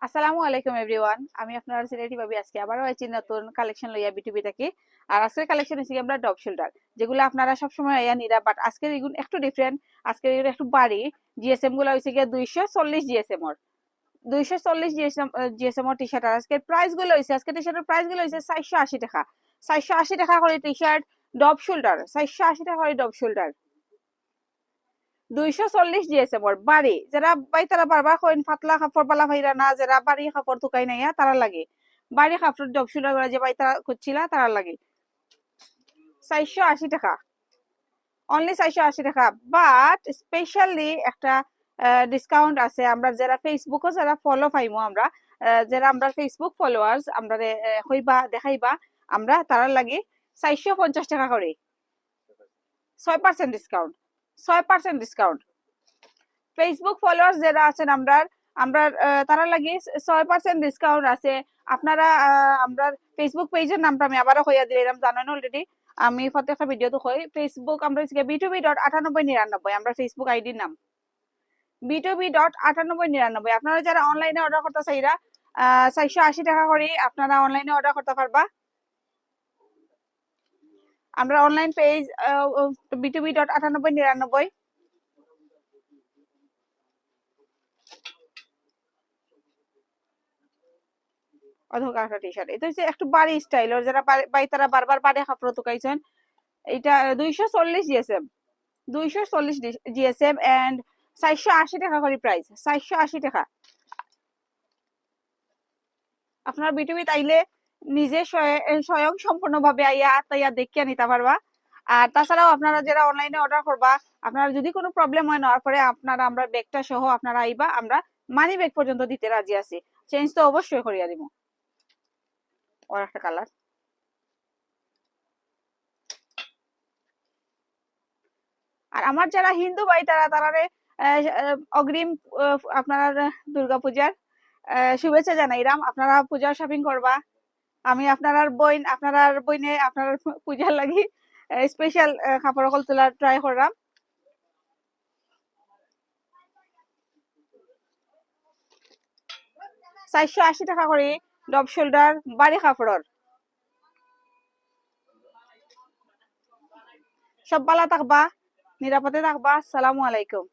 আসসালামু আলাইকুম এভরিওয়ান, আমি আপনার সিলেটি ভাবি। আজকে আবারও আছি নতুন কালেকশন লইয়া বিটুবি থেকে। আর আজকের কালেকশন হচ্ছে আমরা ডব শোল্ডার, যেগুলো আপনারা সবসময় ইয়া নিরা, বাট আজকের এগুলো একটু ডিফারেন্ট। আজকের এগুলো একটু বাড়ি। জিএসএম গুলো হয়েছে গিয়ে 240 জিএসএম ওর 240 জিএসএম ওর টি শার্ট। আর আজকের প্রাইস গুলো হয়েছে, আজকে টি শার্টের প্রাইস গুলো হয়েছে 480 টাকা। 480 টাকা করে টি শার্ট ডব শোল্ডার, 480 টাকা করে ডব শোল্ডার। 240 জিএসএম ওর বাড়ি। যারা বাই তারা বারবার কইন পাতলা কাপড় পালা ভাইরা না, যারা বাড়ি কাপড় তুকাই নাইয়া তারা লাগে। বাড়ি কাপড় জবসুলা করা যে বাই তারা করছিলা তারা লাগে। 480 টাকা, অনলি 480 টাকা। বাট স্পেশালি একটা ডিসকাউন্ট আছে। আমরা যারা ফেসবুকও যারা ফলো পাইমো, আমরা যারা আমরা ফেসবুক ফলোয়ার্স আমরা হইবা দেখাইবা, আমরা তারা লাগে 450 টাকা করে। 6% ডিসকাউন্ট, 6% ডিসকাউন্ট। ফেসবুক ফলোয়ার্স যারা আছেন আমরা আমরা তারা লাগি 6% ডিসকাউন্ট আছে। আপনারা আমরা ফেসবুক পেজের নামটা আমি আবারও কইয়া দিলাম, জানেন অলরেডি। আমি প্রত্যেকটা ভিডিওতে কই ফেসবুক আমরা b2b.9899 আমরা ফেসবুক আইডির নাম b2b.9899। আপনারা যারা অনলাইনে অর্ডার করতে চাইরা 480 টাকা করে আপনারা অনলাইনে অর্ডার করতে পারবা। আমরা অনলাইন পেজ b2b.9899। অধকা একটা টি শার্ট, এটা হচ্ছে একটু বাড়ি স্টাইলের। যারা বাই তারা বারবার বাড়ি কাপড় তুকাইছেন, এটা 240 জিএসএম, 240 জিএসএম এন্ড 480 টাকা করে প্রাইস, 480 টাকা। আপনার বিটুবি তাইলে নিজে স্বয়ং সম্পূর্ণভাবে আইয়া তাইয়া দেখিয়া নিতে পারবা। আর তাছাড়াও আপনারা যারা অনলাইনে অর্ডার করবা, আপনারা যদি কোনো প্রবলেম হয় নেওয়ার পরে আপনারা আমরা ব্যাগটা সহ আপনারা আইবা, আমরা মানি ব্যাগ পর্যন্ত দিতে রাজি আছি। চেঞ্জ তো অবশ্যই করিয়া দিব। ওর একটা কালার। আর আমার যারা হিন্দু ভাই তারা তারারে অগ্রিম আপনারা দুর্গা পূজার শুভেচ্ছা জানাইলাম। আপনারা পূজার শপিং করবা। আমি আপনার বইন আপনার বইনে আপনার পূজার লাগি স্পেশাল কাপড় কল তোলা ট্রাই করলাম। 480 টাকা করে ডব শোল্ডার বাড়ি কাপড়র। সব ভালো থাকবা, নিরাপদে থাকবা। আসসালামু আলাইকুম।